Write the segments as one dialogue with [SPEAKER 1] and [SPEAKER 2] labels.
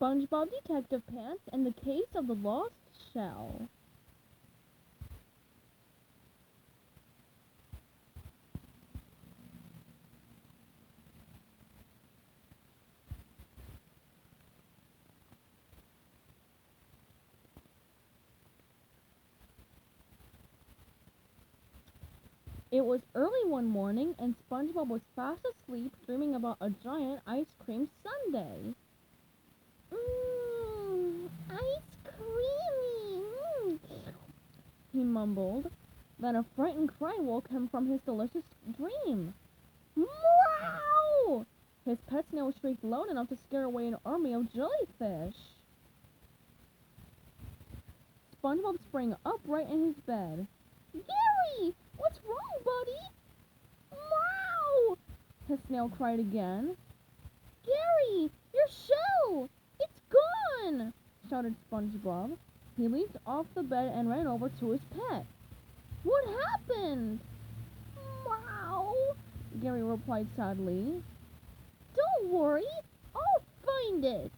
[SPEAKER 1] SpongeBob Detective Pants and the Case of the Lost Shell. It was early one morning, and SpongeBob was fast asleep, dreaming about a giant ice cream sundae. Ice creamy, he mumbled. Then a frightened cry woke him from his delicious dream. Meow! His pet snail shrieked loud enough to scare away an army of jellyfish. SpongeBob sprang upright in his bed. Gary! What's wrong, buddy? Meow! His snail cried again. Gary! Your shell! It's gone! Shouted SpongeBob. He leaped off the bed and ran over to his pet. What happened? Meow! Gary replied sadly. Don't worry, I'll find it.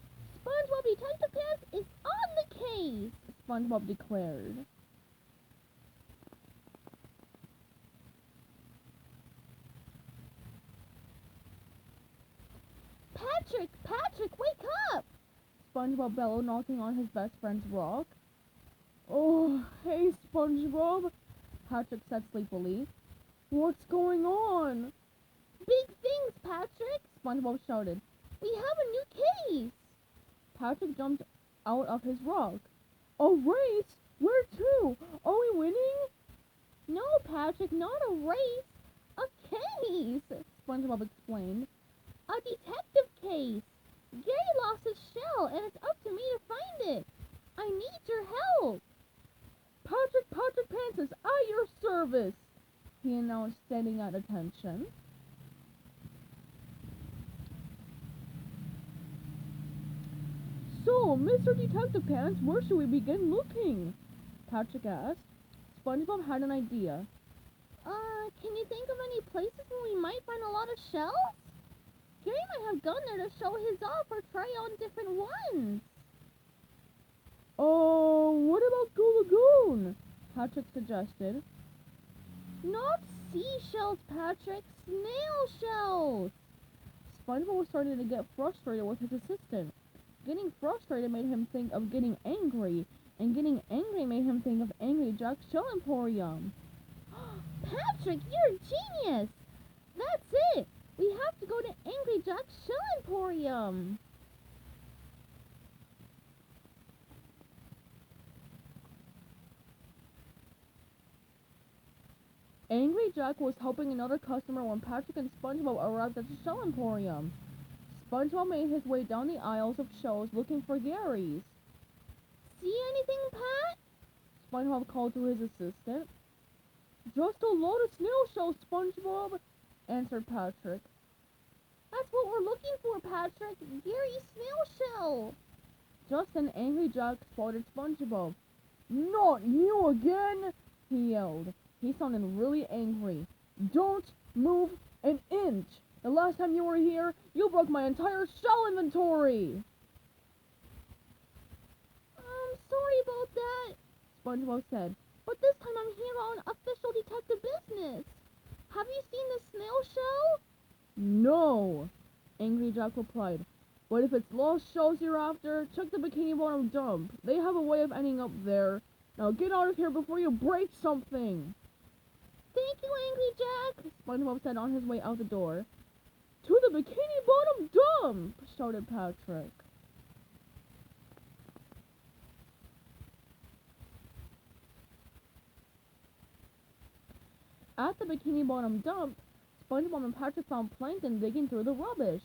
[SPEAKER 1] SpongeBob Detective Pants is on the case, SpongeBob declared. Patrick, wake up! SpongeBob bellowed, knocking on his best friend's rock. Oh, hey, SpongeBob, Patrick said sleepily. What's going on? Big things, Patrick, SpongeBob shouted. We have a new case. Patrick jumped out of his rock. A race? Where to? Are we winning? No, Patrick, not a race. A case, SpongeBob explained. A detective case. Gary lost his shell, and it's up to me to find it. I need your help. Patrick Pants is at your service, he announced, standing at attention. So, Mr. Detective Pants, where should we begin looking? Patrick asked. SpongeBob had an idea. Can you think of any places where we might find a lot of shells? Gary might have gone there to show his off or try on different ones. Oh, what about Goo Lagoon? Patrick suggested. Not seashells, Patrick. Snail shells. SpongeBob was starting to get frustrated with his assistant. Getting frustrated made him think of getting angry, and getting angry made him think of Angry Jack's Shell Emporium. Patrick, you're a genius! That's it! We have to go to Angry Jack's Shell Emporium! Angry Jack was helping another customer when Patrick and SpongeBob arrived at the Shell Emporium. SpongeBob made his way down the aisles of shells looking for Gary's. See anything, Pat? SpongeBob called to his assistant. Just a load of snail shells, SpongeBob, answered Patrick. That's what we're looking for, Patrick. Gary's snail shell. Just then Angry Jack spotted SpongeBob. Not you again, he yelled. He sounded really angry. Don't move an inch. The last time you were here, you broke my entire shell inventory. I'm sorry about that, SpongeBob said. But this time I'm here on official detective business. Have you seen the snail shell? No, Angry Jack replied. But if it's lost shells you're after, check the Bikini Bottom dump. They have a way of ending up there. Now get out of here before you break something. Thank you, Angry Jack, SpongeBob said on his way out the door. To the Bikini Bottom dump, shouted Patrick. At the Bikini Bottom dump, SpongeBob and Patrick found Plankton digging through the rubbish.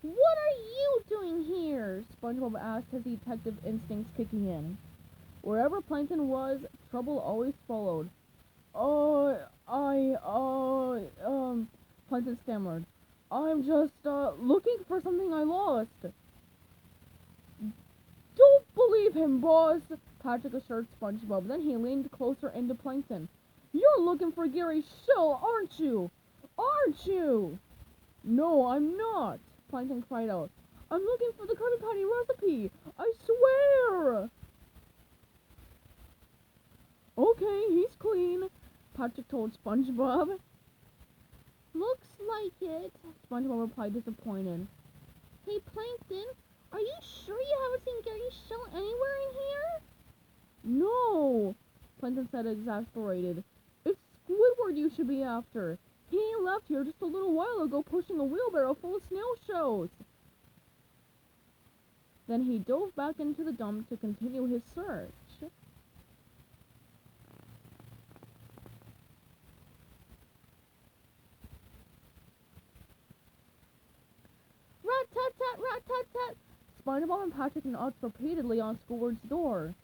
[SPEAKER 1] What are you doing here? SpongeBob asked, his detective instincts kicking in. Wherever Plankton was, trouble always followed. Plankton stammered. I'm just, looking for something I lost. Don't believe him, boss, Patrick assured SpongeBob. Then he leaned closer into Plankton. You're looking for Gary's shell, aren't you? Aren't you? No, I'm not, Plankton cried out. I'm looking for the Krabby Patty recipe. I swear. Okay, he's clean, Patrick told SpongeBob. Looks like it, SpongeBob replied, disappointed. Hey, Plankton, are you sure you haven't seen Gary's shell anywhere in here? No, Plankton said, exasperated. It's Squidward you should be after. He left here just a little while ago pushing a wheelbarrow full of snail shells. Then he dove back into the dump to continue his search. Rat-tat-tat, rat-tat-tat! SpongeBob and Patrick knocked repeatedly on Squidward's door.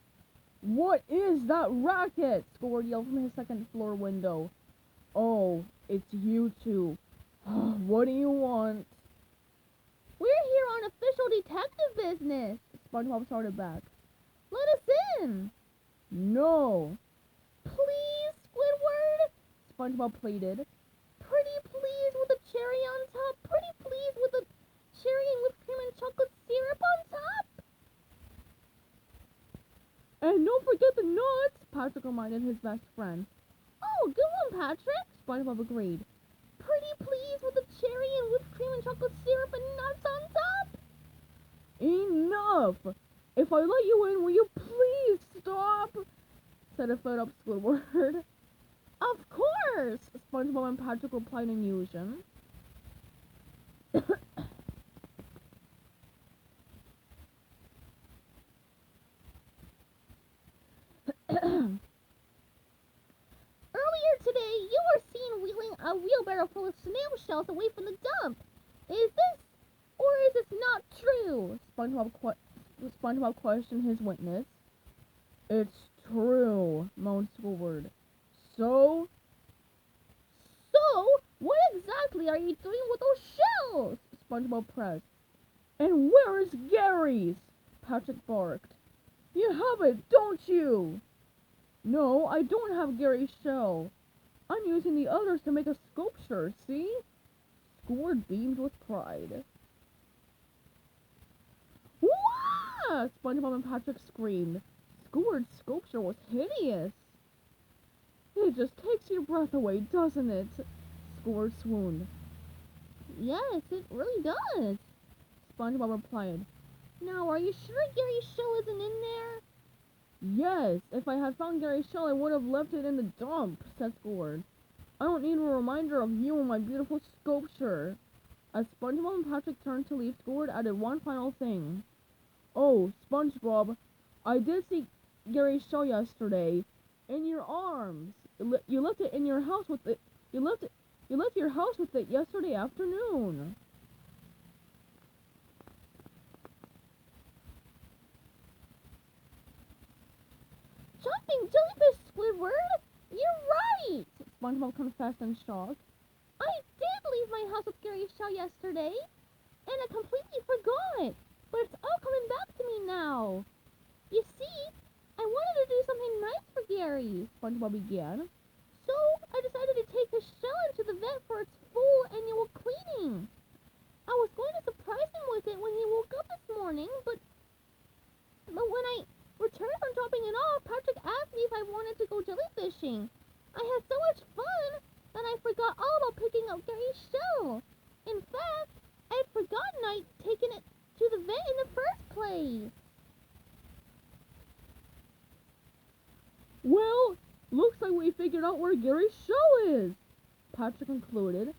[SPEAKER 1] What is that racket? Squidward yelled from his second floor window. Oh, it's you two. What do you want? We're here on official detective business, SpongeBob started back. Let us in. No. Please, Squidward, SpongeBob pleaded. Pretty please with a cherry on top. Pretty please with a cherry and whipped cream and chocolate syrup on top. And don't forget the nuts, Patrick reminded his best friend. Oh, good one, Patrick, SpongeBob agreed. Pretty please with a cherry and whipped cream and chocolate syrup and nuts on top. Enough! If I let you in, will you please stop? Said a fed-up Squidward. Of course, SpongeBob and Patrick replied in unison. Earlier today, you were seen wheeling a wheelbarrow full of snail shells away from the dump. Is this not true? SpongeBob questioned his witness. It's true, moaned Squidward. So, what exactly are you doing with those shells? SpongeBob pressed. And where is Gary's? Patrick barked. You have it, don't you? No, I don't have Gary's shell. I'm using the others to make a sculpture, see? Squidward beamed with pride. Wah! SpongeBob and Patrick screamed. Squidward's sculpture was hideous. It just takes your breath away, doesn't it? Squidward swooned. Yes, it really does, SpongeBob replied. Now, are you sure Gary's shell isn't in there? Yes, if I had found Gary's shell, I would have left it in the dump, said Squidward. I don't need a reminder of you and my beautiful sculpture. As SpongeBob and Patrick turned to leave, Squidward added one final thing. Oh, SpongeBob, I did see Gary's shell yesterday. In your arms. You left it in your house with it. You left your house with it yesterday afternoon. Jumping jellyfish, Squidward! You're right! SpongeBob confessed in shock. I did leave my house with Gary's shell yesterday, and I completely forgot. But it's all coming back to me now. You see, I wanted to do something nice for Gary, SpongeBob began. So I decided to take his shell into the vet for its full annual cleaning. I was going to surprise him with it when he woke up this morning, but when I returned from dropping it off, Patrick asked me if I wanted to go jellyfishing. I had so much fun that I forgot all about picking up Gary's shell. In fact, I'd forgotten I'd taken it to the vet in the first place. Well, looks like we figured out where Gary's shell is, Patrick concluded.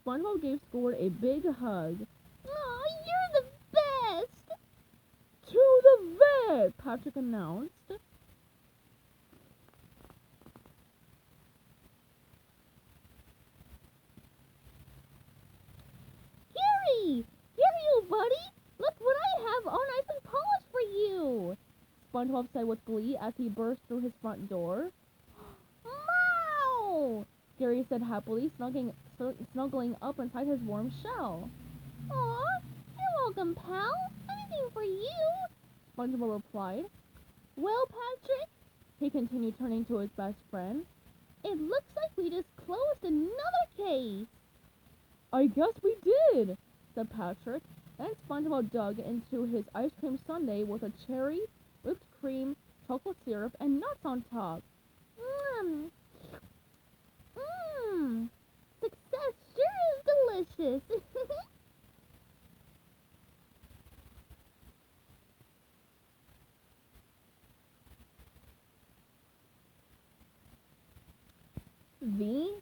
[SPEAKER 1] SpongeBob gave Squidward a big hug. Aw, you're the best! To the vet, Patrick announced. Gary! Gary, you buddy! Look what I have all nice and polished for you! SpongeBob said with glee as he burst through his front door. Meow! Gary said happily, snuggling up inside his warm shell. Aw, you're welcome, pal. Anything for you, SpongeBob replied. Well, Patrick, he continued, turning to his best friend, it looks like we just closed another case. I guess we did, said Patrick. Then SpongeBob dug into his ice cream sundae with a cherry, whipped cream, chocolate syrup, and nuts on top. Mmm. Mmm. Success sure is delicious. The